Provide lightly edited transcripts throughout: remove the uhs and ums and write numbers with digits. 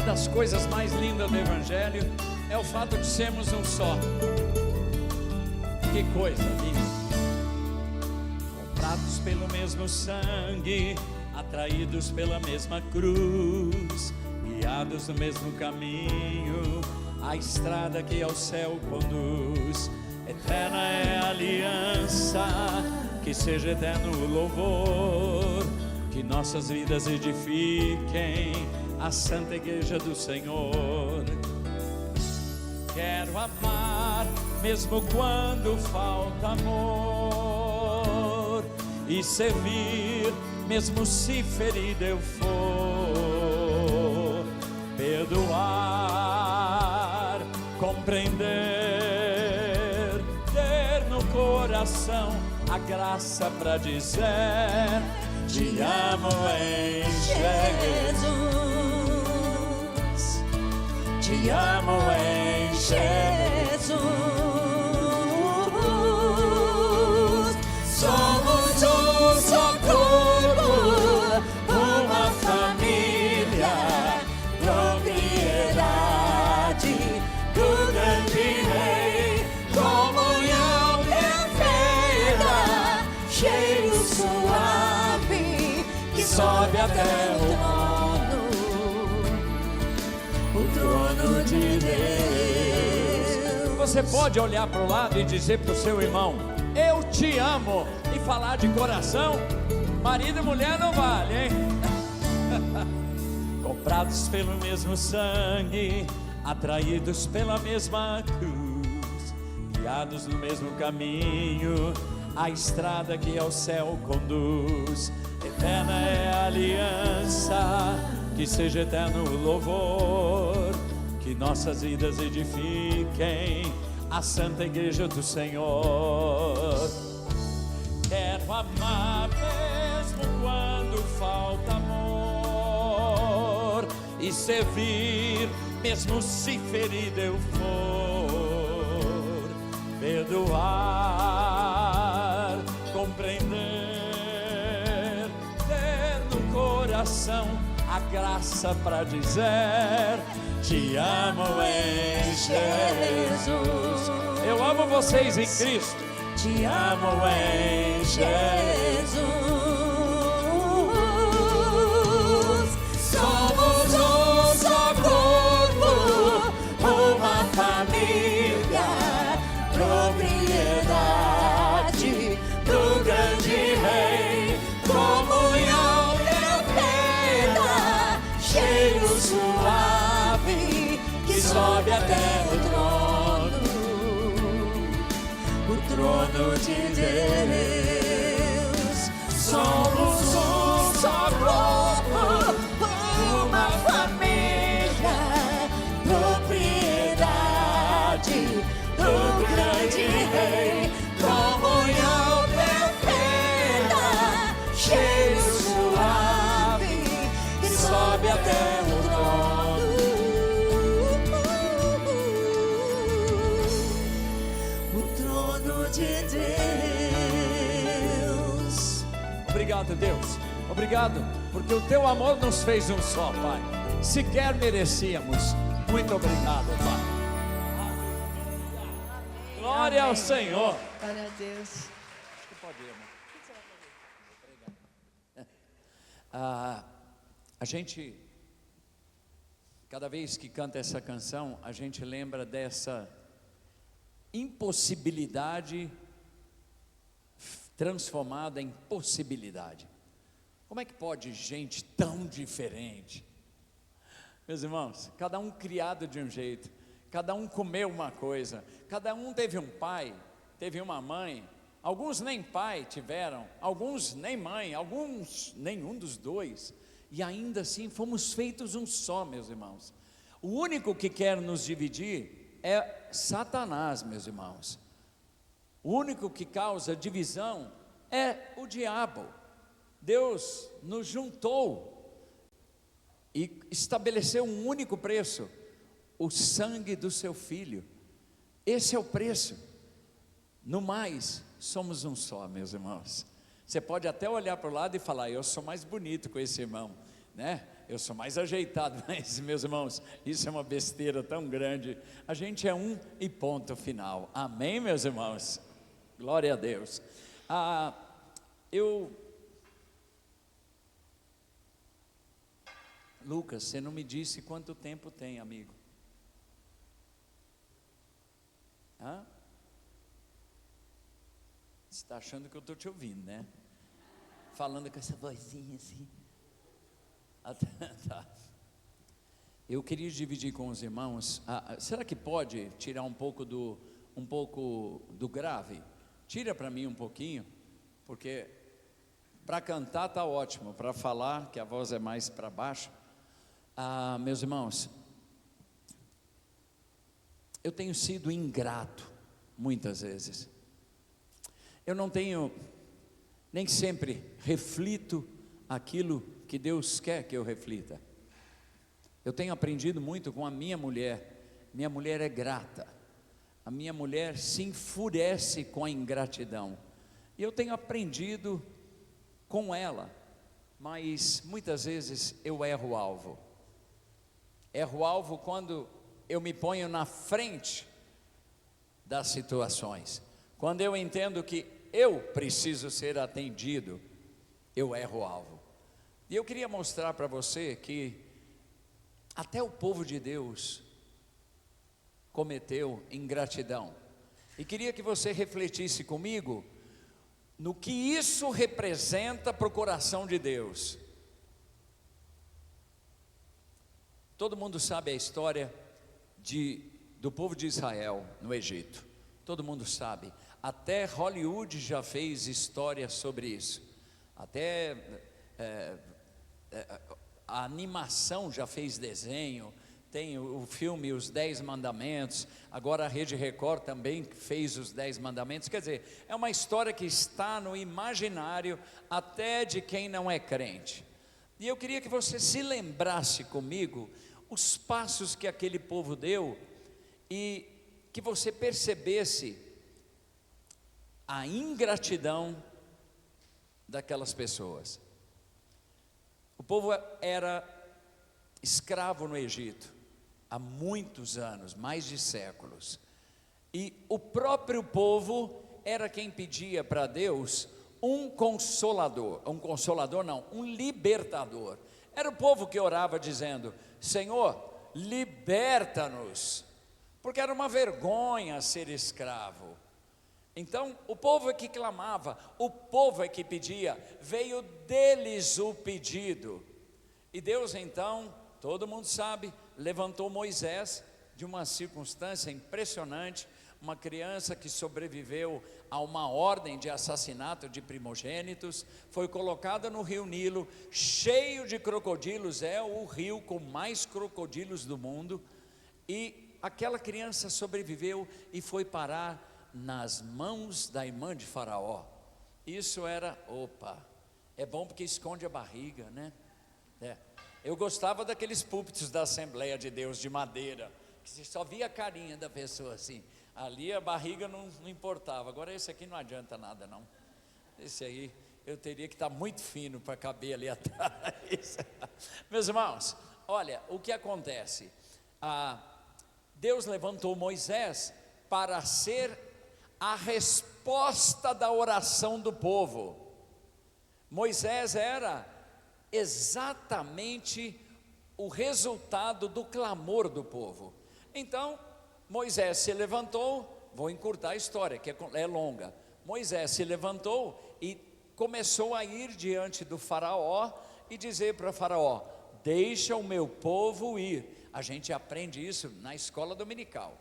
das coisas mais lindas do Evangelho é o fato de sermos um só. Que coisa linda! Comprados pelo mesmo sangue, atraídos pela mesma cruz, guiados no mesmo caminho, a estrada que ao céu conduz. Eterna é a aliança, que seja eterno o louvor, que nossas vidas edifiquem a santa igreja do Senhor. Quero amar mesmo quando falta amor, e servir mesmo se ferido eu for, perdoar, compreender, ter no coração a graça para dizer: te amo em Jesus, te amo em Jesus. Somos um só corpo, uma família, propriedade do grande Rei, comunhão perfeita, cheiro suave que sobe até o trono de Deus. Você pode olhar para o lado e dizer para o seu irmão: eu te amo, e falar de coração. Marido e mulher não vale, hein? Comprados pelo mesmo sangue, atraídos pela mesma cruz, guiados no mesmo caminho, a estrada que ao céu conduz. Eterna é a aliança, que seja eterno o louvor, que nossas vidas edifiquem a santa igreja do Senhor. Quero amar mesmo quando falta amor, e servir mesmo se ferido eu for, perdoar, compreender, ter no coração a graça para dizer: te amo em Jesus. Eu amo vocês em Cristo. Te amo em Jesus. Somos um só corpo, uma família, propriedade do grande Rei, comunhão perfeita, cheiro suave que sobe até o trono de Deus. Somos um só corpo, uma família, propriedade do grande Rei, comunhão perfeita, cheiro suave que sobe até o de Deus. Obrigado, Deus. Obrigado, porque o teu amor nos fez um só, Pai. Sequer merecíamos. Muito obrigado, Pai. Glória ao Senhor. Glória a Deus. Acho que pode ir, irmão. O que você vai fazer? A gente, cada vez que canta essa canção, a gente lembra dessa impossibilidade transformada em possibilidade. Como é que pode gente tão diferente? Meus irmãos, cada um criado de um jeito, cada um comeu uma coisa, cada um teve um pai, teve uma mãe, alguns nem pai tiveram, alguns nem mãe, alguns nenhum dos dois, e ainda assim fomos feitos um só, meus irmãos. O único que quer nos dividir é Satanás, meus irmãos. O único que causa divisão é o diabo. Deus nos juntou e estabeleceu um único preço: o sangue do seu filho. Esse é o preço. No mais, somos um só, meus irmãos. Você pode até olhar para o lado e falar: eu sou mais bonito com esse irmão, né? Eu sou mais ajeitado, mas, meus irmãos, isso é uma besteira tão grande. A gente é um e ponto final. Amém, meus irmãos? Glória a Deus. Lucas, você não me disse quanto tempo tem, amigo? Você está achando que eu estou te ouvindo, né? Falando com essa vozinha assim. Tá. Eu queria dividir com os irmãos. Será que pode tirar um pouco do grave? Tira para mim um pouquinho, porque para cantar tá ótimo, para falar, que a voz é mais para baixo. Meus irmãos, eu tenho sido ingrato muitas vezes. Eu não tenho, nem sempre reflito aquilo que Deus quer que eu reflita. Eu tenho aprendido muito com a minha mulher. Minha mulher é grata. A minha mulher se enfurece com a ingratidão. E eu tenho aprendido com ela, mas muitas vezes eu erro o alvo. Erro o alvo quando eu me ponho na frente das situações. Quando eu entendo que eu preciso ser atendido, eu erro o alvo. E eu queria mostrar para você que até o povo de Deus cometeu ingratidão. E queria que você refletisse comigo no que isso representa para o coração de Deus. Todo mundo sabe a história do povo de Israel no Egito. Todo mundo sabe. Até Hollywood já fez história sobre isso. Até a animação já fez desenho. Tem o filme Os 10 Mandamentos. Agora a Rede Record também fez os 10 Mandamentos. Quer dizer, é uma história que está no imaginário até de quem não é crente. E eu queria que você se lembrasse comigo os passos que aquele povo deu e que você percebesse a ingratidão daquelas pessoas. O povo era escravo no Egito há muitos anos, mais de séculos. E o próprio povo era quem pedia para Deus um consolador, um libertador. Era o povo que orava dizendo: Senhor, liberta-nos, porque era uma vergonha ser escravo. Então o povo é que clamava, o povo é que pedia, veio deles o pedido. E Deus então, todo mundo sabe, levantou Moisés de uma circunstância impressionante. Uma criança que sobreviveu a uma ordem de assassinato de primogênitos, foi colocada no rio Nilo, cheio de crocodilos, é o rio com mais crocodilos do mundo, e aquela criança sobreviveu e foi parar nas mãos da irmã de Faraó. Isso era, é bom porque esconde a barriga, né? Eu gostava daqueles púlpitos da Assembleia de Deus de madeira, que você só via a carinha da pessoa assim. Ali a barriga não importava. Agora esse aqui não adianta nada não. Esse aí eu teria que estar muito fino para caber ali atrás. Meus irmãos, olha o que acontece. Deus levantou Moisés para ser a resposta da oração do povo. Moisés era exatamente o resultado do clamor do povo. Então Moisés se levantou, vou encurtar a história que é longa. Moisés se levantou e começou a ir diante do Faraó e dizer para o Faraó: deixa o meu povo ir. A gente aprende isso na escola dominical.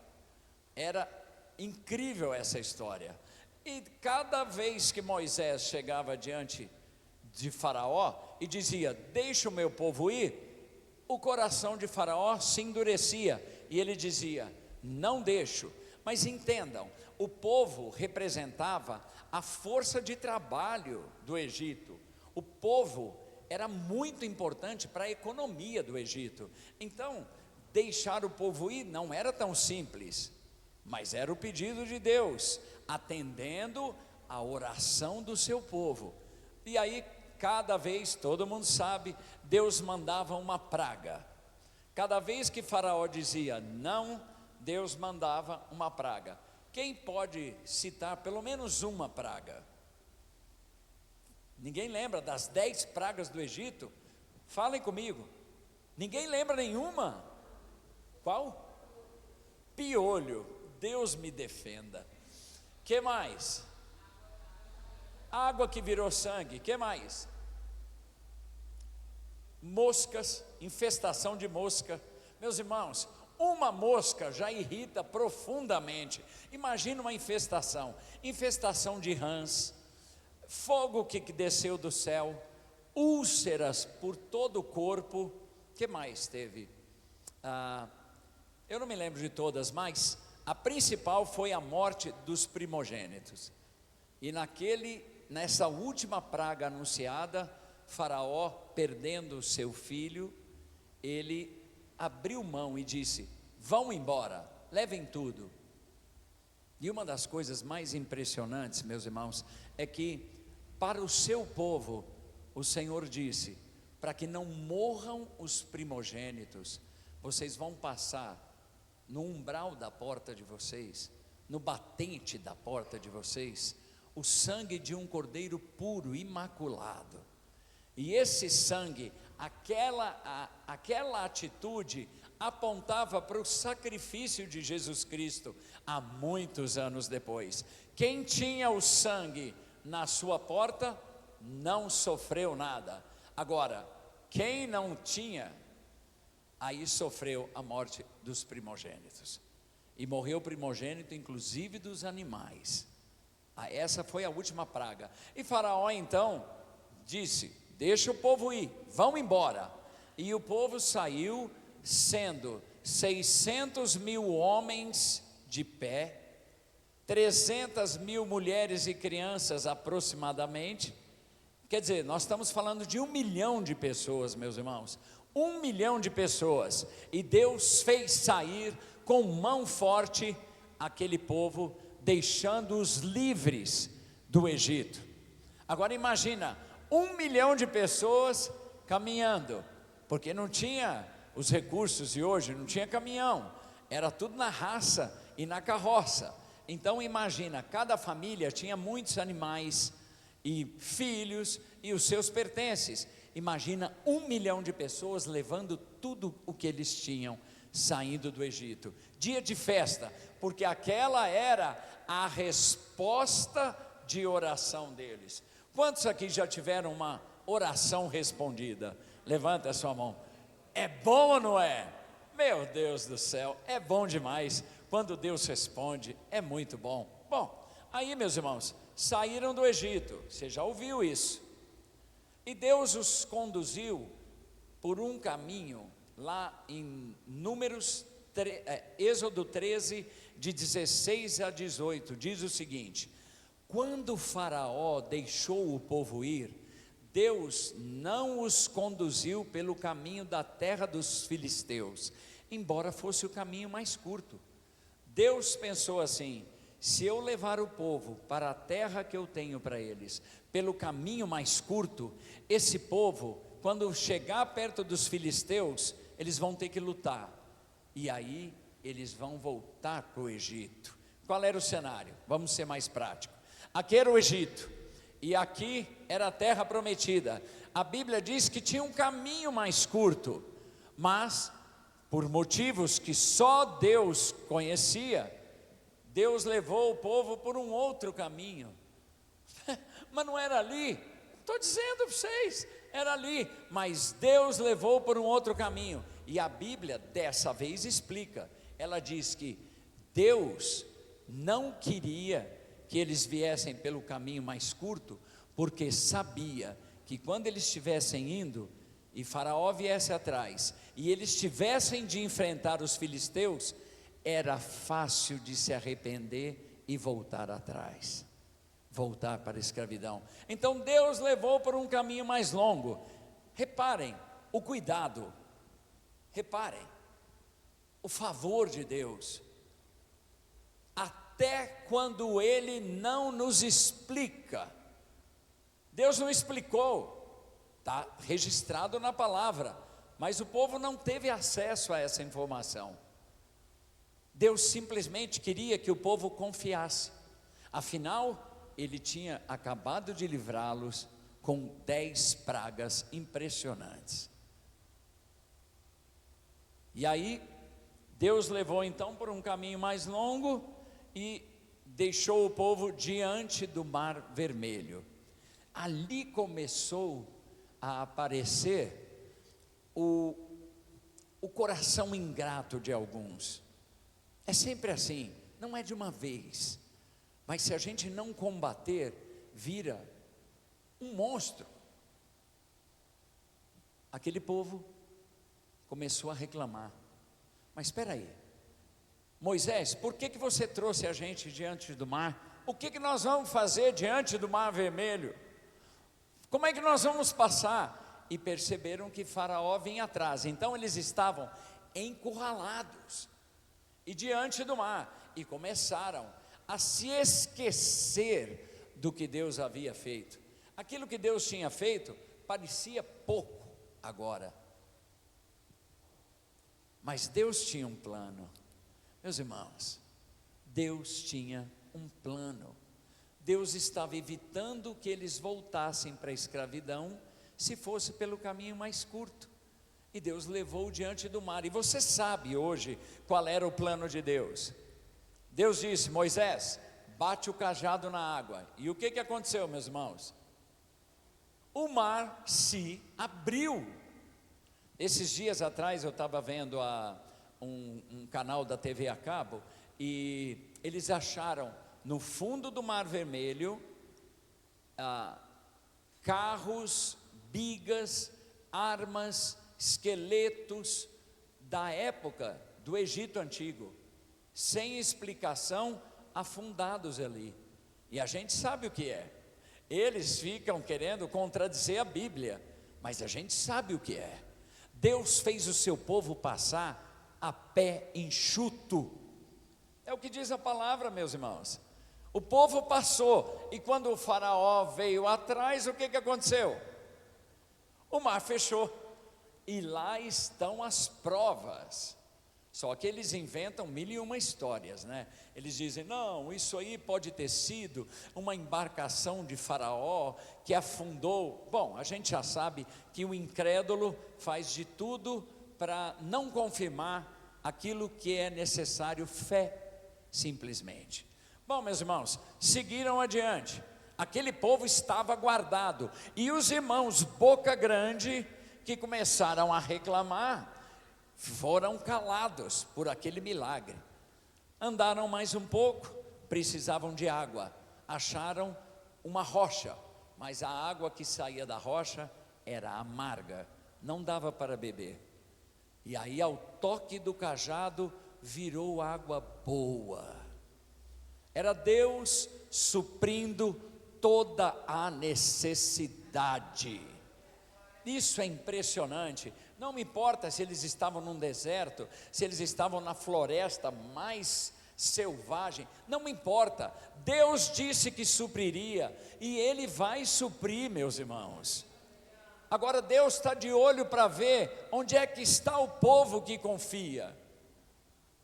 Era incrível essa história. E cada vez que Moisés chegava diante de Faraó e dizia: deixa o meu povo ir, o coração de Faraó se endurecia e ele dizia: não deixo. Mas entendam, o povo representava a força de trabalho do Egito. O povo era muito importante para a economia do Egito. Então, deixar o povo ir não era tão simples, mas era o pedido de Deus, atendendo a oração do seu povo. E aí cada vez, todo mundo sabe, Deus mandava uma praga. Cada vez que Faraó dizia não, Deus mandava uma praga. Quem pode citar pelo menos uma praga? Ninguém lembra das 10 pragas do Egito? Falem comigo. Ninguém lembra nenhuma? Qual? Piolho. Deus me defenda. Que mais? Água que virou sangue. Que mais? Moscas, infestação de mosca. Meus irmãos, uma mosca já irrita profundamente. Imagina uma infestação de rãs, fogo que desceu do céu, úlceras por todo o corpo. Que mais teve? Eu não me lembro de todas, mas a principal foi a morte dos primogênitos. E nessa última praga anunciada, Faraó, perdendo seu filho, ele abriu mão e disse: vão embora, levem tudo. E uma das coisas mais impressionantes, meus irmãos, é que para o seu povo, o Senhor disse: para que não morram os primogênitos, vocês vão passar no umbral da porta de vocês, no batente da porta de vocês, o sangue de um cordeiro puro, imaculado. E esse sangue, aquela atitude apontava para o sacrifício de Jesus Cristo há muitos anos depois. Quem tinha o sangue na sua porta não sofreu nada. Agora, quem não tinha, aí sofreu a morte dos primogênitos. E morreu o primogênito, inclusive dos animais. Essa foi a última praga. E Faraó então disse: deixa o povo ir, vão embora. E o povo saiu, sendo 600.000 homens de pé, 300.000 mulheres e crianças aproximadamente. Quer dizer, nós estamos falando de 1 milhão de pessoas, meus irmãos. 1 milhão de pessoas. E Deus fez sair com mão forte aquele povo, deixando-os livres do Egito. Agora imagina, 1 milhão de pessoas caminhando, porque não tinha os recursos de hoje, não tinha caminhão, era tudo na raça e na carroça. Então imagina, cada família tinha muitos animais e filhos e os seus pertences. Imagina 1 milhão de pessoas levando tudo o que eles tinham, saindo do Egito. Dia de festa, porque aquela era a resposta de oração deles. Quantos aqui já tiveram uma oração respondida? Levanta a sua mão. É bom ou não é? Meu Deus do céu, é bom demais. Quando Deus responde, é muito bom. Bom, aí meus irmãos, saíram do Egito. Você já ouviu isso? E Deus os conduziu por um caminho, lá em Êxodo 13, de 16 a 18, diz o seguinte: quando Faraó deixou o povo ir, Deus não os conduziu pelo caminho da terra dos filisteus, embora fosse o caminho mais curto. Deus pensou assim: se eu levar o povo para a terra que eu tenho para eles, pelo caminho mais curto, esse povo, quando chegar perto dos filisteus, eles vão ter que lutar, e aí eles vão voltar para o Egito. Qual era o cenário? Vamos ser mais práticos. Aqui era o Egito, e aqui era a terra prometida. A Bíblia diz que tinha um caminho mais curto, mas por motivos que só Deus conhecia, Deus levou o povo por um outro caminho. Mas não era ali, estou dizendo para vocês, era ali, mas Deus levou por um outro caminho. E a Bíblia dessa vez explica, ela diz que Deus não queria que eles viessem pelo caminho mais curto, porque sabia que quando eles estivessem indo, e Faraó viesse atrás, e eles tivessem de enfrentar os filisteus, era fácil de se arrepender e voltar atrás, voltar para a escravidão. Então Deus levou por um caminho mais longo. Reparem o cuidado, reparem o favor de Deus, até quando Ele não nos explica. Deus não explicou, está registrado na palavra, mas o povo não teve acesso a essa informação. Deus simplesmente queria que o povo confiasse, afinal, Ele tinha acabado de livrá-los com 10 pragas impressionantes. E aí, Deus levou então por um caminho mais longo e deixou o povo diante do Mar Vermelho. Ali começou a aparecer o coração ingrato de alguns. É sempre assim, não é de uma vez, mas se a gente não combater, vira um monstro. Aquele povo começou a reclamar. Mas espera aí, Moisés, por que você trouxe a gente diante do mar? O que nós vamos fazer diante do Mar Vermelho? Como é que nós vamos passar? E perceberam que Faraó vinha atrás, então eles estavam encurralados e diante do mar, e começaram a se esquecer do que Deus havia feito. Aquilo que Deus tinha feito parecia pouco agora, mas Deus tinha um plano. Meus irmãos, Deus tinha um plano. Deus estava evitando que eles voltassem para a escravidão, se fosse pelo caminho mais curto, e Deus levou diante do mar. E você sabe hoje qual era o plano de Deus. Deus disse: Moisés, bate o cajado na água. E o que aconteceu, meus irmãos? O mar se abriu. Esses dias atrás eu estava vendo um canal da TV a cabo, e eles acharam no fundo do Mar Vermelho carros, bigas, armas, esqueletos da época do Egito Antigo, sem explicação, afundados ali. E a gente sabe o que é. Eles ficam querendo contradizer a Bíblia, mas a gente sabe o que é. Deus fez o seu povo passar a pé enxuto. É o que diz a palavra, meus irmãos. O povo passou, e quando o faraó veio atrás, o que aconteceu? O mar fechou, e lá estão as provas. Só que eles inventam 1001 histórias, né? Eles dizem: não, isso aí pode ter sido uma embarcação de Faraó que afundou. Bom, a gente já sabe que o incrédulo faz de tudo para não confirmar aquilo que é necessário, fé, simplesmente. Bom, meus irmãos, seguiram adiante. Aquele povo estava guardado, e os irmãos boca grande, que começaram a reclamar, foram calados por aquele milagre. Andaram mais um pouco, precisavam de água, acharam uma rocha, mas a água que saía da rocha era amarga, não dava para beber. E aí, ao toque do cajado, virou água boa. Era Deus suprindo toda a necessidade. Isso é impressionante. Não me importa se eles estavam num deserto, se eles estavam na floresta mais selvagem, não me importa. Deus disse que supriria, e Ele vai suprir, meus irmãos. Agora Deus está de olho para ver onde é que está o povo que confia.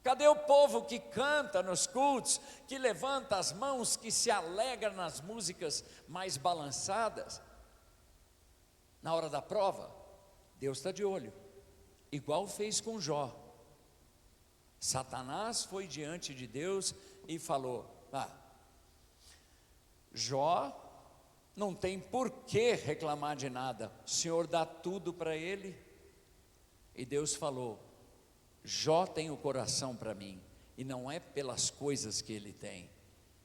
Cadê o povo que canta nos cultos, que levanta as mãos, que se alegra nas músicas mais balançadas? Na hora da prova, Deus está de olho, igual fez com Jó. Satanás foi diante de Deus e falou: Jó não tem por que reclamar de nada, o Senhor dá tudo para ele. E Deus falou: Jó tem o coração para mim, e não é pelas coisas que ele tem.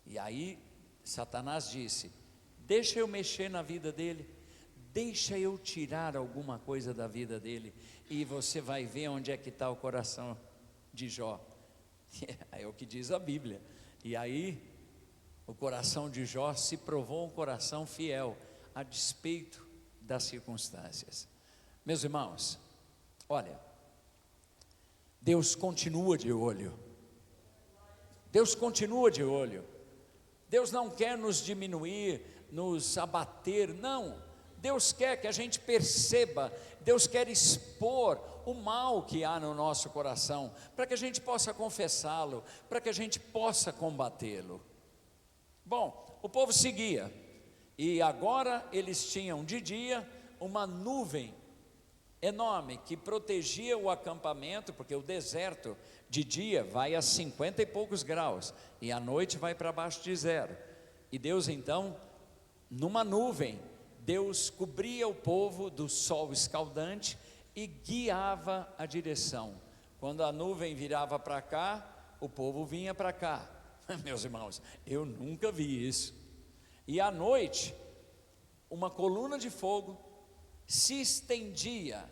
E aí Satanás disse: deixa eu mexer na vida dele, deixa eu tirar alguma coisa da vida dele, e você vai ver onde é que está o coração de Jó. É o que diz a Bíblia. E aí o coração de Jó se provou um coração fiel, a despeito das circunstâncias. Meus irmãos, olha, Deus continua de olho. Deus continua de olho. Deus não quer nos diminuir, nos abater, não. Deus quer que a gente perceba, Deus quer expor o mal que há no nosso coração, para que a gente possa confessá-lo, para que a gente possa combatê-lo. Bom, o povo seguia, e agora eles tinham de dia uma nuvem enorme que protegia o acampamento, porque o deserto de dia vai a 50 e poucos graus, e à noite vai para baixo de zero. E Deus então, numa nuvem, Deus cobria o povo do sol escaldante e guiava a direção. Quando a nuvem virava para cá, o povo vinha para cá. Meus irmãos, eu nunca vi isso. E à noite, uma coluna de fogo se estendia.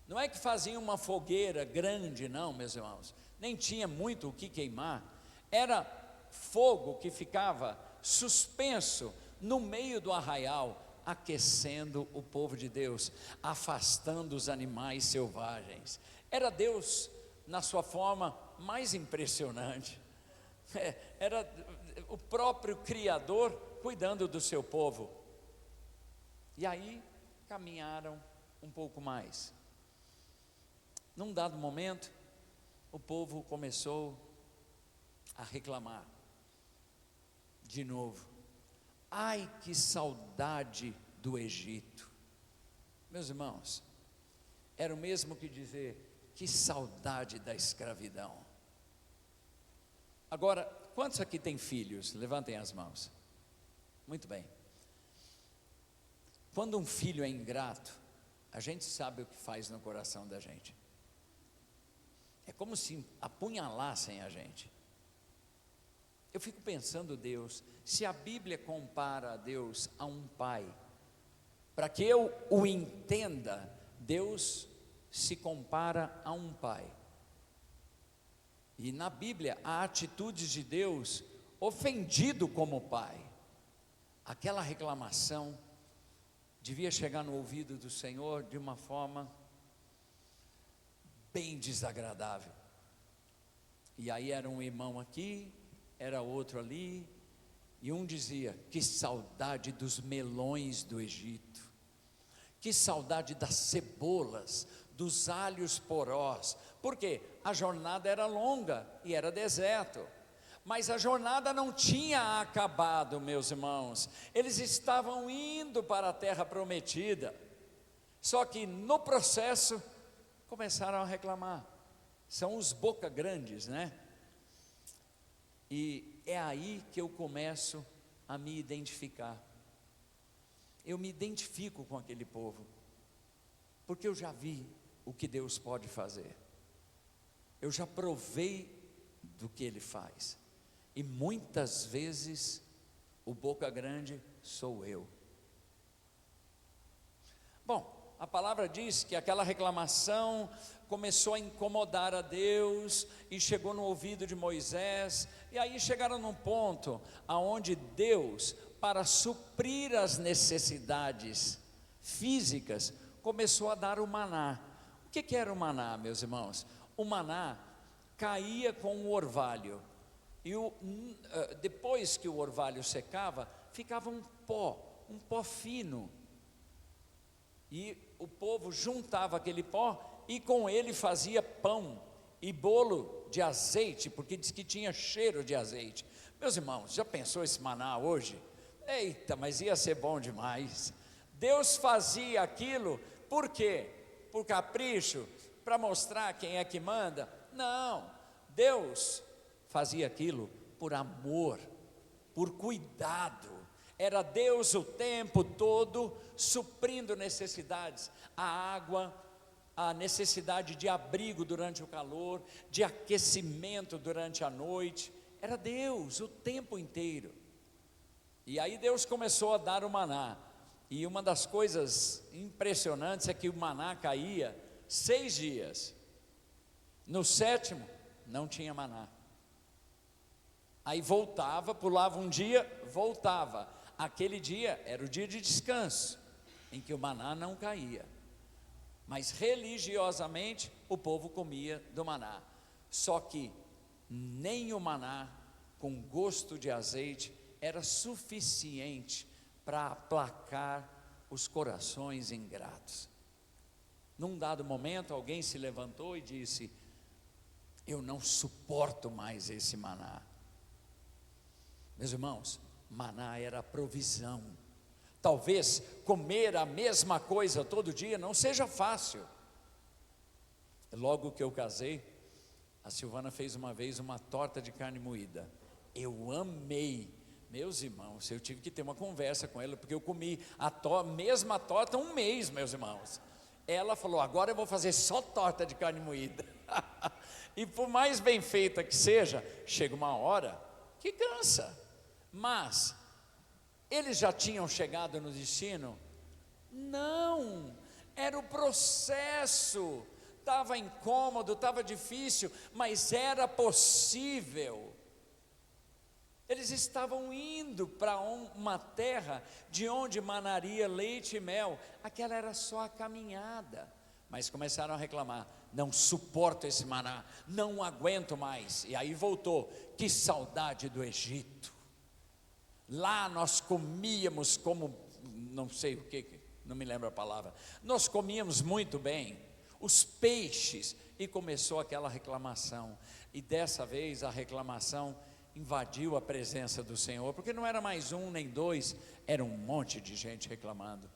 Não é que fazia uma fogueira grande, não, meus irmãos, nem tinha muito o que queimar. Era fogo que ficava suspenso no meio do arraial, aquecendo o povo de Deus, afastando os animais selvagens. Era Deus na sua forma mais impressionante. Era o próprio Criador cuidando do seu povo. E aí caminharam um pouco mais. Num dado momento, o povo começou a reclamar de novo. Ai, que saudade do Egito. Meus irmãos, era o mesmo que dizer, que saudade da escravidão. Agora, quantos aqui têm filhos? Levantem as mãos. Muito bem. Quando um filho é ingrato, a gente sabe o que faz no coração da gente. É como se apunhalassem a gente. Eu fico pensando, Deus, se a Bíblia compara a Deus a um pai, para que eu o entenda, Deus se compara a um pai. E na Bíblia há atitudes de Deus ofendido como pai. Aquela reclamação devia chegar no ouvido do Senhor de uma forma bem desagradável. E aí era um irmão aqui, era outro ali, e um dizia, que saudade dos melões do Egito, que saudade das cebolas, dos alhos porós, porque a jornada era longa e era deserto, mas a jornada não tinha acabado, meus irmãos, eles estavam indo para a terra prometida, só que no processo, começaram a reclamar, são os boca grandes, né? E é aí que eu começo a me identificar. Eu me identifico com aquele povo, porque eu já vi o que Deus pode fazer. Eu já provei do que Ele faz. E muitas vezes o boca grande sou eu. Bom, a palavra diz que aquela reclamação começou a incomodar a Deus e chegou no ouvido de Moisés, e aí chegaram num ponto aonde Deus, para suprir as necessidades físicas, começou a dar o maná. O que era o maná, meus irmãos? O maná caía com o orvalho, e depois que o orvalho secava, ficava um pó fino, e o povo juntava aquele pó e com ele fazia pão e bolo de azeite, porque diz que tinha cheiro de azeite. Meus irmãos, já pensou esse maná hoje? Eita, mas ia ser bom demais. Deus fazia aquilo, por quê? Por capricho? Para mostrar quem é que manda? Não, Deus fazia aquilo por amor, por cuidado. Era Deus o tempo todo suprindo necessidades, a água, a necessidade de abrigo durante o calor, de aquecimento durante a noite. Era Deus o tempo inteiro. E aí Deus começou a dar o maná. E uma das coisas impressionantes é que o maná caía 6 dias. No 7º não tinha maná. Aí voltava, pulava um dia, voltava. Aquele dia era o dia de descanso, em que o maná não caía. Mas religiosamente o povo comia do maná. Só que nem o maná com gosto de azeite era suficiente para aplacar os corações ingratos. Num dado momento, alguém se levantou e disse: eu não suporto mais esse maná. Meus irmãos, maná era provisão. Talvez comer a mesma coisa todo dia não seja fácil. Logo que eu casei, a Silvana fez uma vez uma torta de carne moída. Eu amei. Meus irmãos, eu tive que ter uma conversa com ela, porque eu comi a mesma torta um mês, meus irmãos. Ela falou: agora eu vou fazer só torta de carne moída. E por mais bem feita que seja, chega uma hora que cansa. Mas eles já tinham chegado no destino? Não, era o processo. Estava incômodo, estava difícil, mas era possível. Eles estavam indo para uma terra de onde manaria leite e mel. Aquela era só a caminhada. Mas começaram a reclamar: não suporto esse maná, não aguento mais. E aí voltou: que saudade do Egito. Lá nós comíamos como, não sei o que, não me lembro a palavra. Nós comíamos muito bem, os peixes. E começou aquela reclamação. E dessa vez a reclamação invadiu a presença do Senhor, porque não era mais um nem dois, era um monte de gente reclamando.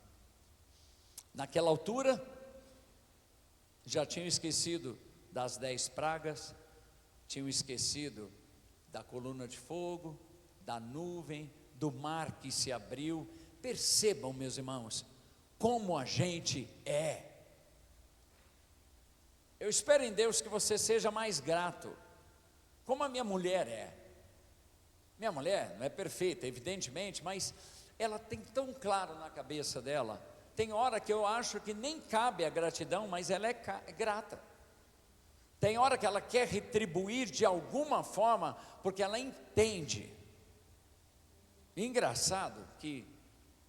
Naquela altura, já tinham esquecido das 10 pragas, tinham esquecido da coluna de fogo, da nuvem, do mar que se abriu. Percebam, meus irmãos, como a gente é. Eu espero em Deus que você seja mais grato, como a minha mulher é. Minha mulher não é perfeita, evidentemente, mas ela tem tão claro na cabeça dela. Tem hora que eu acho que nem cabe a gratidão, mas ela é grata. Tem hora que ela quer retribuir de alguma forma, porque ela entende. Engraçado que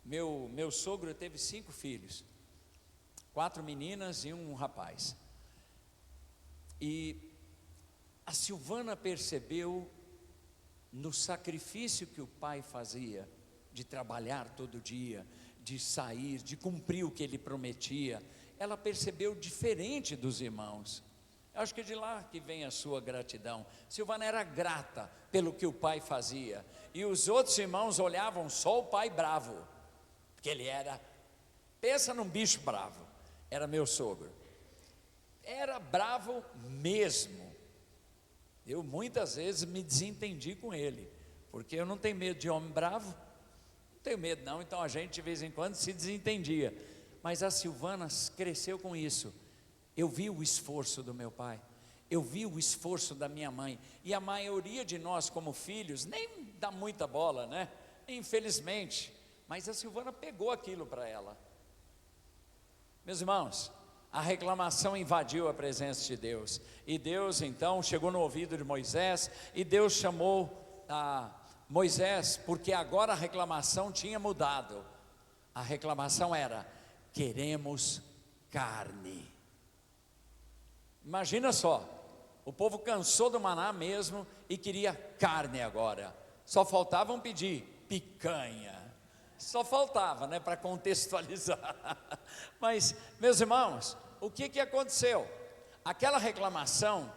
meu sogro teve 5 filhos, 4 meninas e um rapaz. E a Silvana percebeu no sacrifício que o pai fazia, de trabalhar todo dia, de sair, de cumprir o que ele prometia, ela percebeu diferente dos irmãos. Eu acho que é de lá que vem a sua gratidão. Silvana era grata pelo que o pai fazia, e os outros irmãos olhavam só o pai bravo, porque ele era, pensa num bicho bravo, era meu sogro, era bravo mesmo. Eu muitas vezes me desentendi com ele, porque eu não tenho medo de homem bravo, não tenho medo não, então a gente de vez em quando se desentendia. Mas a Silvana cresceu com isso. Eu vi o esforço do meu pai, eu vi o esforço da minha mãe, e a maioria de nós como filhos nem dá muita bola, né? Infelizmente, mas a Silvana pegou aquilo para ela. Meus irmãos, a reclamação invadiu a presença de Deus, e Deus então chegou no ouvido de Moisés, e Deus chamou a Moisés, porque agora a reclamação tinha mudado. A reclamação era: queremos carne. Imagina só, o povo cansou do maná mesmo e queria carne agora. Só faltavam pedir picanha, só faltava, né, para contextualizar. Mas, meus irmãos, o que aconteceu? Aquela reclamação,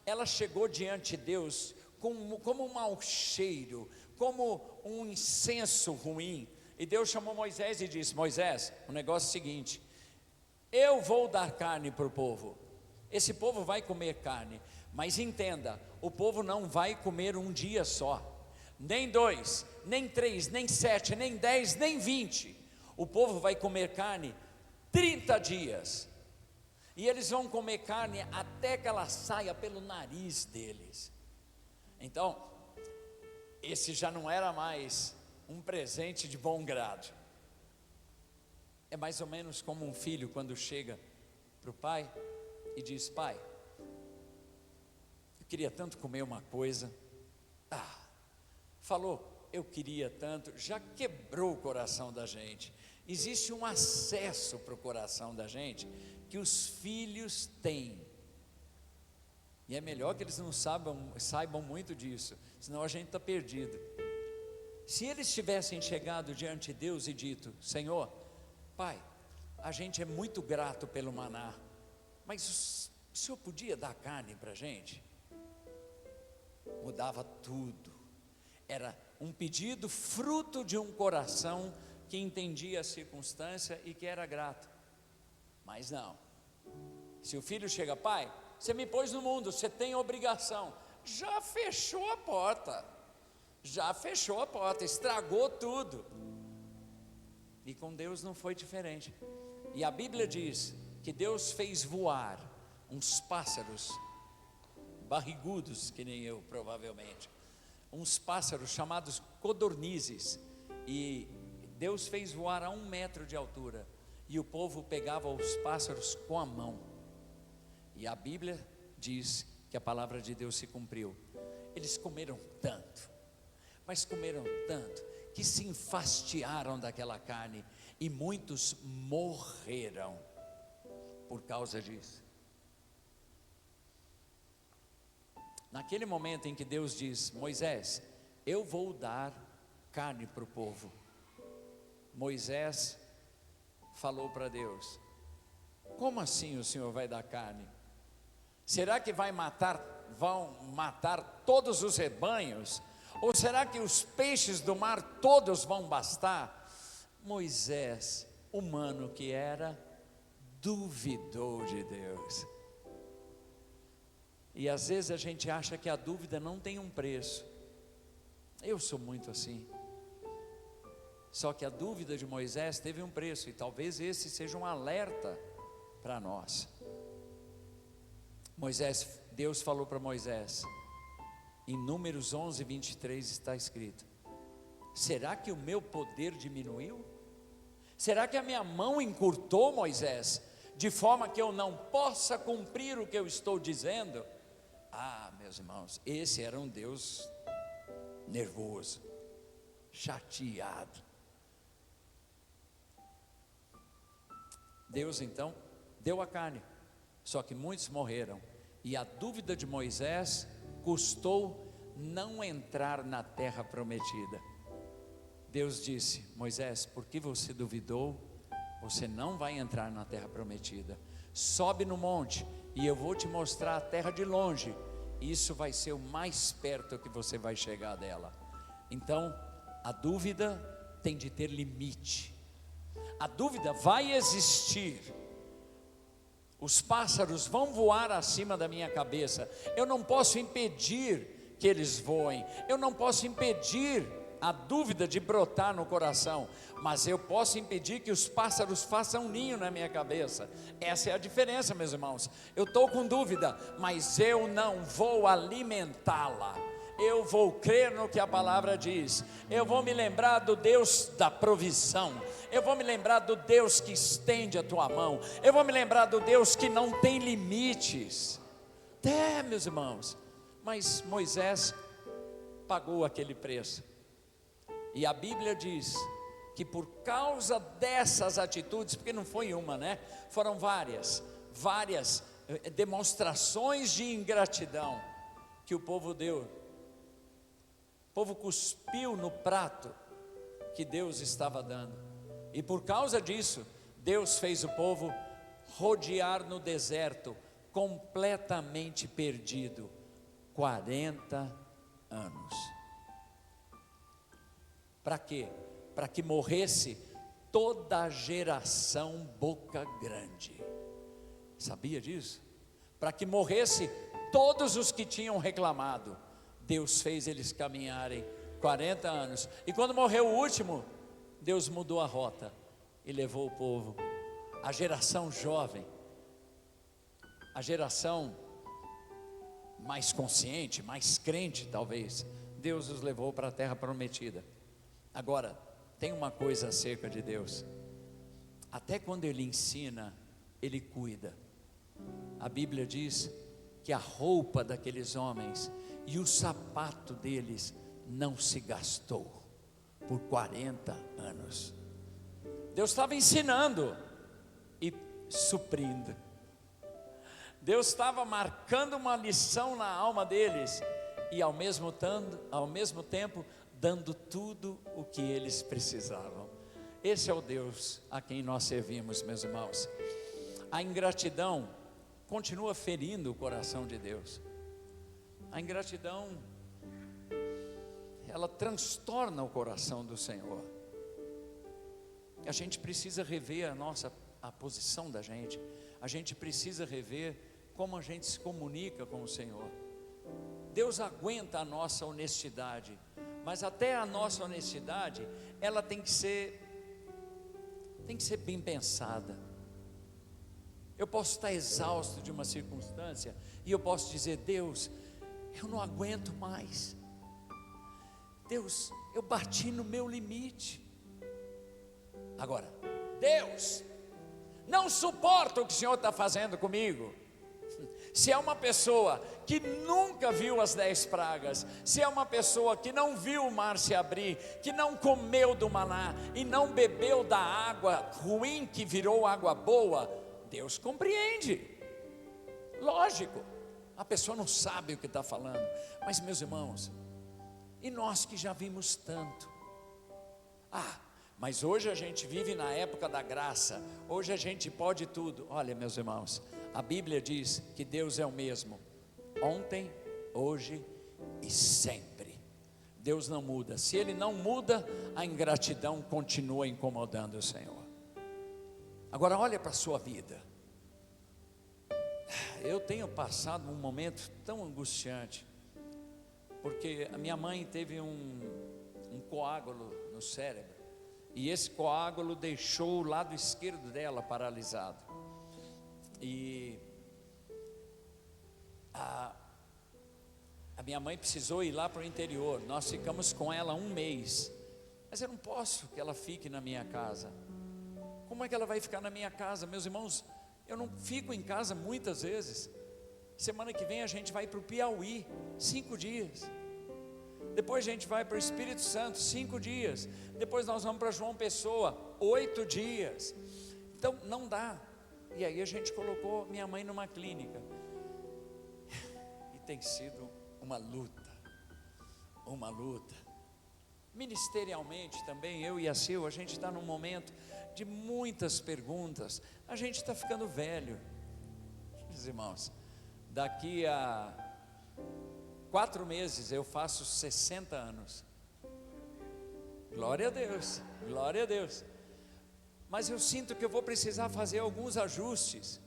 ela chegou diante de Deus como um mau cheiro, como um incenso ruim. E Deus chamou Moisés e disse: Moisés, o negócio é o seguinte: eu vou dar carne para o povo, esse povo vai comer carne, mas entenda, o povo não vai comer um dia só, nem 2, nem 3, nem 7, nem 10, nem 20, o povo vai comer carne 30 dias, e eles vão comer carne até que ela saia pelo nariz deles. Então, esse já não era mais um presente de bom grado. É mais ou menos como um filho quando chega para o pai e diz: pai, eu queria tanto comer uma coisa. Falou, eu queria tanto, já quebrou o coração da gente. Existe um acesso para o coração da gente que os filhos têm, e é melhor que eles não saibam muito disso, senão a gente está perdido. Se eles tivessem chegado diante de Deus e dito: Senhor, Pai, a gente é muito grato pelo maná, mas o Senhor podia dar carne para a gente? Mudava tudo. Era um pedido fruto de um coração que entendia a circunstância e que era grato. Mas não, se o filho chega: pai, você me pôs no mundo, você tem obrigação. Já fechou a porta, estragou tudo. E com Deus não foi diferente. E a Bíblia diz que Deus fez voar uns pássaros barrigudos, que nem eu provavelmente, uns pássaros chamados codornizes, e Deus fez voar a 1 metro de altura, e o povo pegava os pássaros com a mão. E a Bíblia diz que a palavra de Deus se cumpriu. Eles comeram tanto, mas comeram tanto, que se enfastiaram daquela carne, e muitos morreram por causa disso. Naquele momento em que Deus diz: Moisés, eu vou dar carne para o povo, Moisés falou para Deus: como assim o Senhor vai dar carne? Será que vão matar todos os rebanhos? Ou será que os peixes do mar todos vão bastar? Moisés, humano que era, duvidou de Deus. E às vezes a gente acha que a dúvida não tem um preço. Eu sou muito assim. Só que a dúvida de Moisés teve um preço, e talvez esse seja um alerta para nós. Deus falou para Moisés, em Números 11, 23 está escrito: será que o meu poder diminuiu? Será que a minha mão encurtou, Moisés, de forma que eu não possa cumprir o que eu estou dizendo? Ah, meus irmãos, esse era um Deus nervoso, chateado. Deus então deu a carne, só que muitos morreram, e a dúvida de Moisés custou não entrar na terra prometida. Deus disse: Moisés, porque você duvidou, você não vai entrar na terra prometida. Sobe no monte e eu vou te mostrar a terra de longe. Isso vai ser o mais perto que você vai chegar dela. Então, a dúvida tem de ter limite. A dúvida vai existir. Os pássaros vão voar acima da minha cabeça. Eu não posso impedir que eles voem. Eu não posso impedir a dúvida de brotar no coração, mas eu posso impedir que os pássaros façam ninho na minha cabeça. Essa é a diferença, meus irmãos. Eu estou com dúvida, mas eu não vou alimentá-la. Eu vou crer no que a palavra diz. Eu vou me lembrar do Deus da provisão. Eu vou me lembrar do Deus que estende a tua mão. Eu vou me lembrar do Deus que não tem limites. Meus irmãos, mas Moisés pagou aquele preço. E a Bíblia diz que por causa dessas atitudes, porque não foi uma, né? Foram várias demonstrações de ingratidão que o povo deu. O povo cuspiu no prato que Deus estava dando. E por causa disso, Deus fez o povo rodear no deserto, completamente perdido, 40 anos. Para quê? Para que morresse toda a geração boca grande. Sabia disso? Para que morresse todos os que tinham reclamado. Deus fez eles caminharem 40 anos. E quando morreu o último, Deus mudou a rota e levou o povo, a geração jovem, a geração mais consciente, mais crente talvez. Deus os levou para a terra prometida. Agora, tem uma coisa acerca de Deus: até quando Ele ensina, Ele cuida. A Bíblia diz que a roupa daqueles homens e o sapato deles não se gastou por 40 anos. Deus estava ensinando e suprindo. Deus estava marcando uma lição na alma deles e ao mesmo tempo dando tudo o que eles precisavam. Esse é o Deus a quem nós servimos, meus irmãos. A ingratidão continua ferindo o coração de Deus. A ingratidão, ela transtorna o coração do Senhor. A gente precisa rever a posição da gente. A gente precisa rever como a gente se comunica com o Senhor. Deus aguenta a nossa honestidade, mas até a nossa honestidade, ela tem que ser bem pensada. Eu posso estar exausto de uma circunstância e eu posso dizer: Deus, eu não aguento mais. Deus, eu bati no meu limite. Agora, Deus, não suporto o que o Senhor está fazendo comigo. Se é uma pessoa que nunca viu as 10 pragas, se é uma pessoa que não viu o mar se abrir, que não comeu do maná e não bebeu da água ruim que virou água boa, Deus compreende. Lógico, a pessoa não sabe o que está falando. Mas, meus irmãos, e nós que já vimos tanto? Mas hoje a gente vive na época da graça. Hoje a gente pode tudo. Olha, meus irmãos, a Bíblia diz que Deus é o mesmo, ontem, hoje e sempre. Deus não muda. Se Ele não muda, a ingratidão continua incomodando o Senhor. Agora olha para a sua vida. Eu tenho passado um momento tão angustiante, porque a minha mãe teve um coágulo no cérebro, e esse coágulo deixou o lado esquerdo dela paralisado. E a minha mãe precisou ir lá para o interior. Nós ficamos com ela 1 mês. Mas eu não posso que ela fique na minha casa. Como é que ela vai ficar na minha casa? Meus irmãos, eu não fico em casa muitas vezes. Semana que vem a gente vai para o Piauí, 5 dias. Depois a gente vai para o Espírito Santo, 5 dias. Depois nós vamos para João Pessoa, 8 dias. Então não dá. E aí a gente colocou minha mãe numa clínica. E tem sido uma luta. Ministerialmente também, eu e a Sil, a gente está num momento de muitas perguntas. A gente está ficando velho. Meus irmãos, daqui a 4 meses eu faço 60 anos. Glória a Deus, glória a Deus. Mas eu sinto que eu vou precisar fazer alguns ajustes,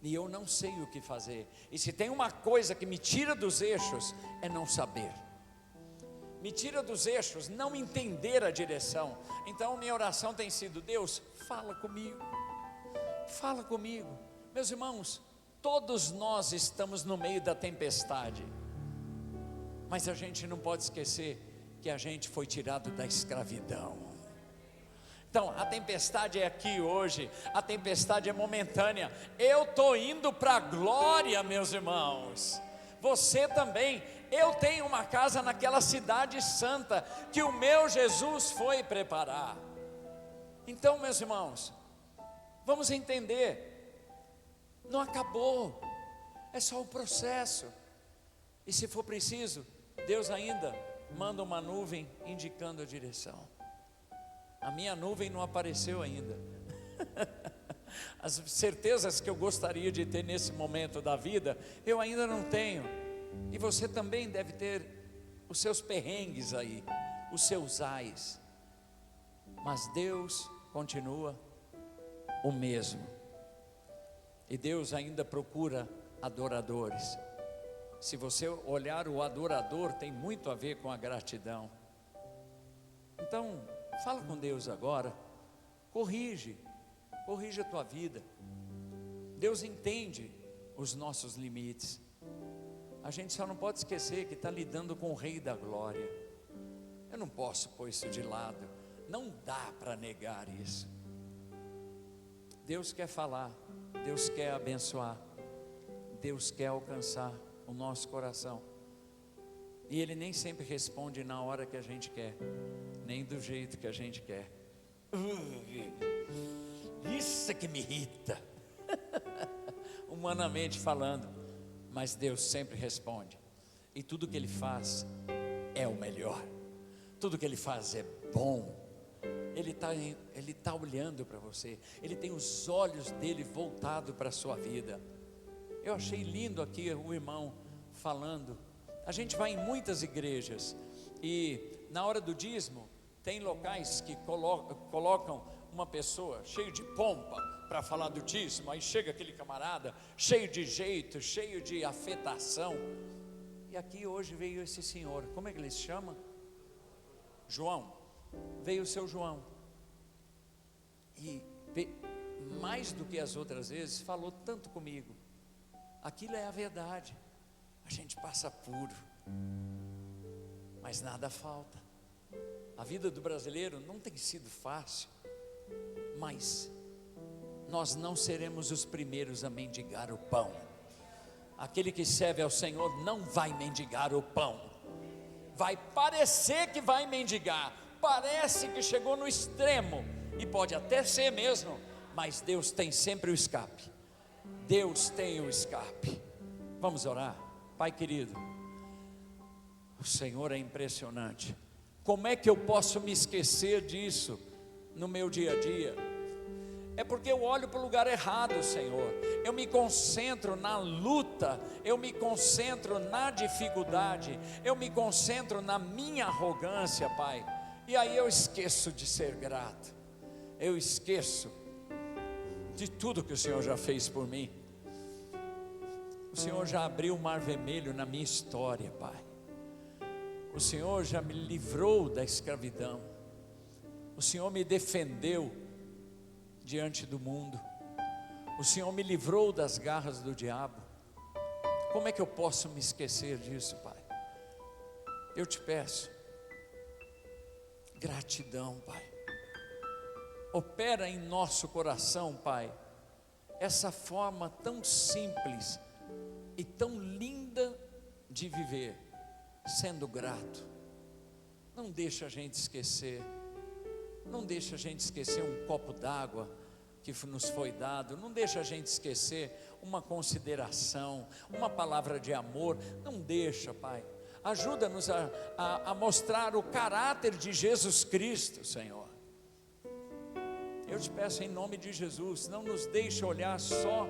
e eu não sei o que fazer. E se tem uma coisa que me tira dos eixos, é não saber. Me tira dos eixos, não entender a direção. Então minha oração tem sido: Deus, fala comigo. Fala comigo. Meus irmãos, todos nós estamos no meio da tempestade. Mas a gente não pode esquecer que a gente foi tirado da escravidão. Então a tempestade é aqui hoje, a tempestade é momentânea. Eu estou indo para a glória, meus irmãos. Você também. Eu tenho uma casa naquela cidade santa que o meu Jesus foi preparar. Então, meus irmãos, vamos entender, não acabou, é só o processo. E se for preciso, Deus ainda manda uma nuvem indicando a direção. A minha nuvem não apareceu ainda. As certezas que eu gostaria de ter nesse momento da vida, eu ainda não tenho. E você também deve ter os seus perrengues aí, os seus ais. Mas Deus continua o mesmo. E Deus ainda procura adoradores. Se você olhar o adorador, tem muito a ver com a gratidão. Então, fala com Deus agora. Corrige a tua vida. Deus entende os nossos limites. A gente só não pode esquecer que está lidando com o Rei da Glória. Eu não posso pôr isso de lado. Não dá para negar isso. Deus quer falar, Deus quer abençoar, Deus quer alcançar o nosso coração. E Ele nem sempre responde na hora que a gente quer, nem do jeito que a gente quer. Isso é que me irrita. Humanamente falando. Mas Deus sempre responde. E tudo que Ele faz é o melhor. Tudo que Ele faz é bom. Ele está olhando para você, Ele tem os olhos dele voltados para a sua vida. Eu achei lindo aqui o irmão falando. A gente vai em muitas igrejas e na hora do dízimo tem locais que colocam uma pessoa cheio de pompa para falar do dízimo. Aí chega aquele camarada cheio de jeito, cheio de afetação. E aqui hoje veio esse senhor, como é que ele se chama? João. Veio o seu João e mais do que as outras vezes falou tanto comigo. Aquilo é a verdade. A gente passa puro, mas nada falta. A vida do brasileiro não tem sido fácil, mas nós não seremos os primeiros a mendigar o pão. Aquele que serve ao Senhor não vai mendigar o pão. Vai parecer que vai mendigar, parece que chegou no extremo, e pode até ser mesmo, mas Deus tem sempre o escape. Deus tem o escape. Vamos orar. Pai querido, o Senhor é impressionante. Como é que eu posso me esquecer disso no meu dia a dia? É porque eu olho para o lugar errado, Senhor. Eu me concentro na luta, eu me concentro na dificuldade, eu me concentro na minha arrogância, Pai. E aí eu esqueço de ser grato. Eu esqueço de tudo que o Senhor já fez por mim. O Senhor já abriu o mar vermelho na minha história, Pai. O Senhor já me livrou da escravidão. O Senhor me defendeu diante do mundo. O Senhor me livrou das garras do diabo. Como é que eu posso me esquecer disso, Pai? Eu te peço gratidão, Pai. Opera em nosso coração, Pai, essa forma tão simples e tão linda de viver, sendo grato. Não deixa a gente esquecer. Não deixa a gente esquecer um copo d'água que nos foi dado. Não deixa a gente esquecer uma consideração, uma palavra de amor. Não deixa, Pai. Ajuda-nos a mostrar o caráter de Jesus Cristo, Senhor. Eu te peço em nome de Jesus, não nos deixe olhar só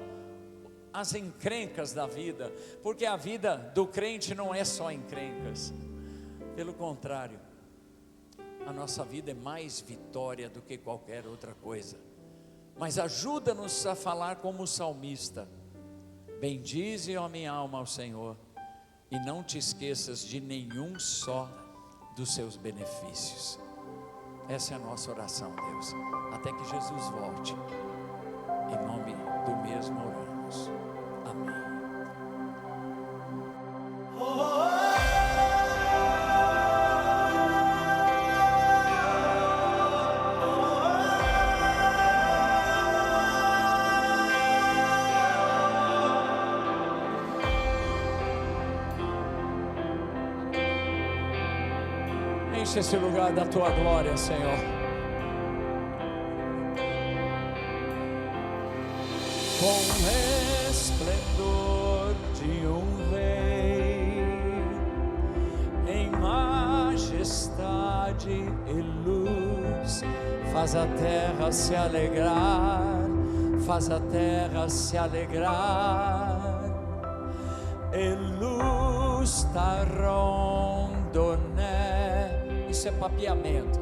as encrencas da vida, porque a vida do crente não é só encrencas. Pelo contrário, a nossa vida é mais vitória do que qualquer outra coisa. Mas ajuda-nos a falar como o salmista: bendize, ó minha alma, ao Senhor, e não te esqueças de nenhum só dos seus benefícios. Essa é a nossa oração, Deus, até que Jesus volte. Em nome do mesmo oramos. Amém. Enche esse lugar da tua glória, Senhor. Com resplendor de um rei, em majestade e luz, faz a terra se alegrar, faz a terra se alegrar. E luz da rondonné, isso é papiamento.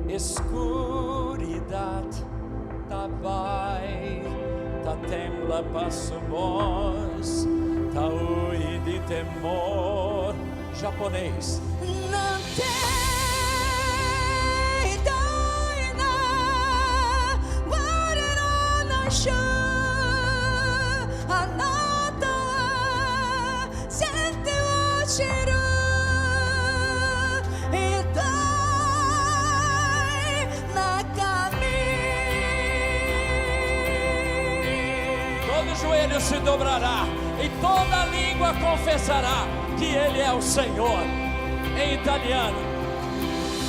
Escuridade da bai, ta tembla passo voz, ta ui de temor. Japonês. Não tem doina, wareno no shu, anata sente o shiru, e dai na caminho. Todo joelho se dobrará e toda língua confessará que Ele é o Senhor. Em italiano: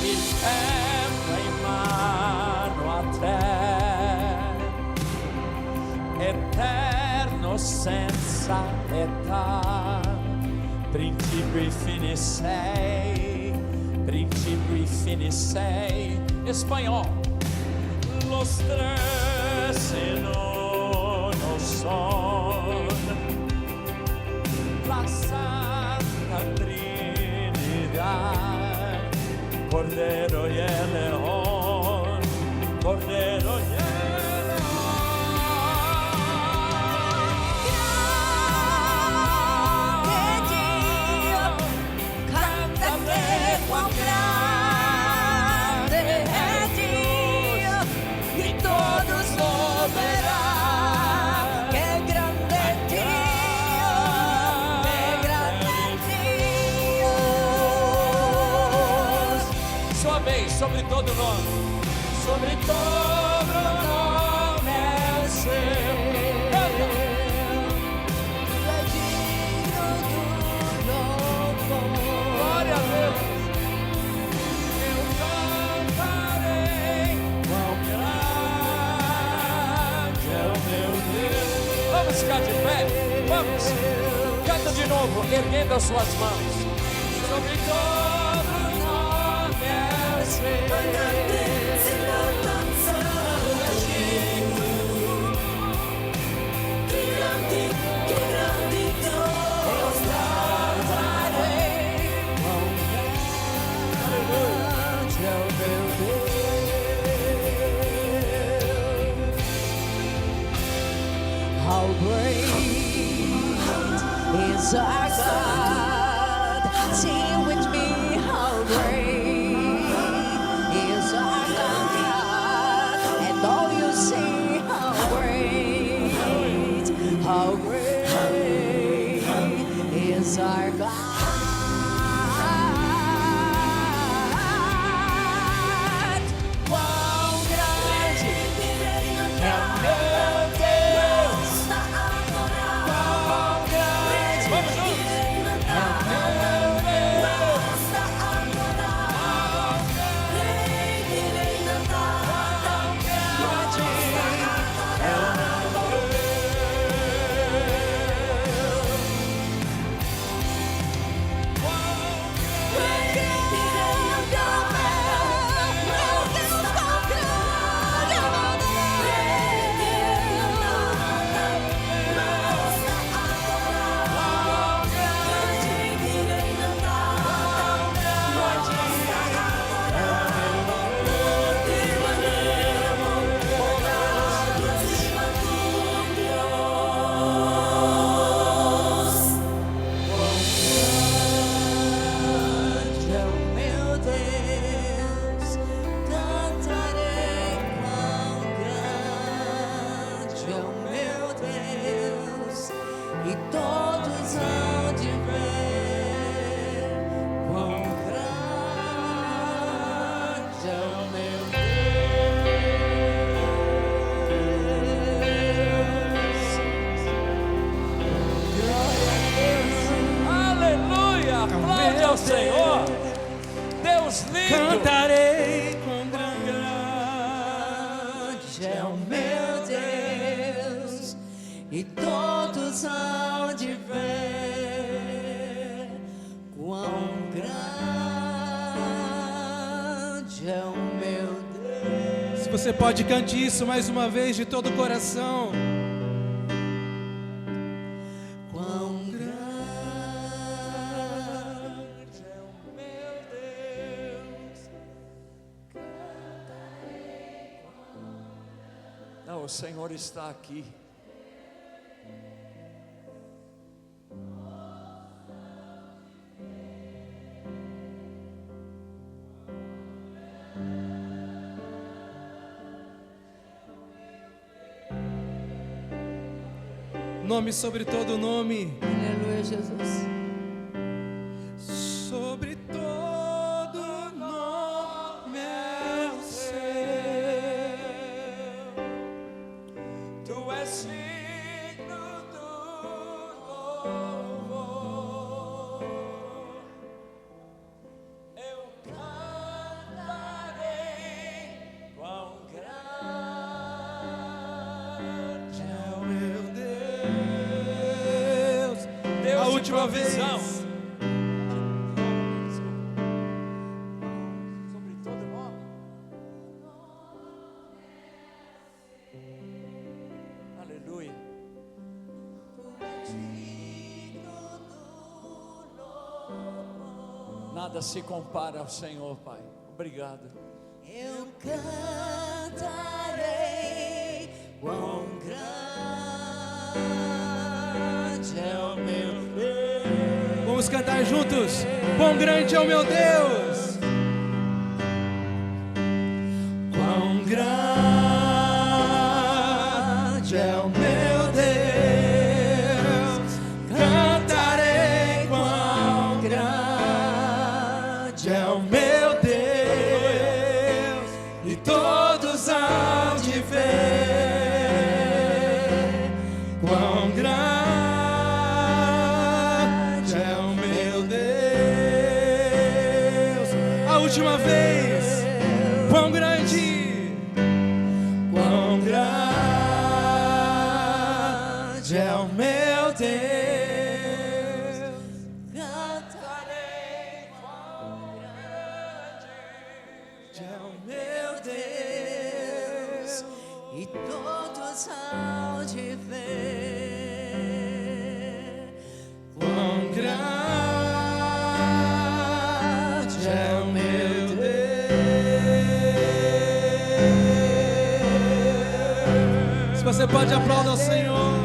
il terra in mano a te, eterno senza età, principio e fine sei, principio e fine sei. Espanhol: mostraste no son la Santa Trinidad, Cordero y el León, Cordero y el sobre todo nome, sobre todo nome é o seu. Canta. Glória a Deus. Eu cantarei, quão grande é o meu Deus. Vamos ficar de pé, vamos. Canta de novo, erguendo as suas mãos. Sobre todo nome é o seu. How great is our God? Sing with me, how great is our God? And all you see, how great is our God? Ao Senhor, Deus lindo. Cantarei com grande é o meu Deus, e todos hão de ver quão grande é o meu Deus. Se você pode, cante isso mais uma vez de todo o coração. O Senhor está aqui. Nome sobre todo nome. Aleluia, Jesus. Sobre todo nome é o seu. Tu és digno do louvor. Eu cantarei quão grande é o meu Deus. Deus A de última provisão. vez. Sobre todo nome. Nada se compara ao Senhor, Pai. Obrigado. Eu cantarei, quão grande é o meu Deus. Vamos cantar juntos. Quão grande é o meu Deus. Quão grande é o meu Deus. Cantarei quão grande é o meu Deus. E todos hão de ver quão grande é o meu Deus. A última vez. Quão grande, quão grande é o meu Deus. Cantarei, quão grande É o meu Deus, e todos hão de ver Quão grande é o meu Deus. Se você pode aplaudir ao Senhor.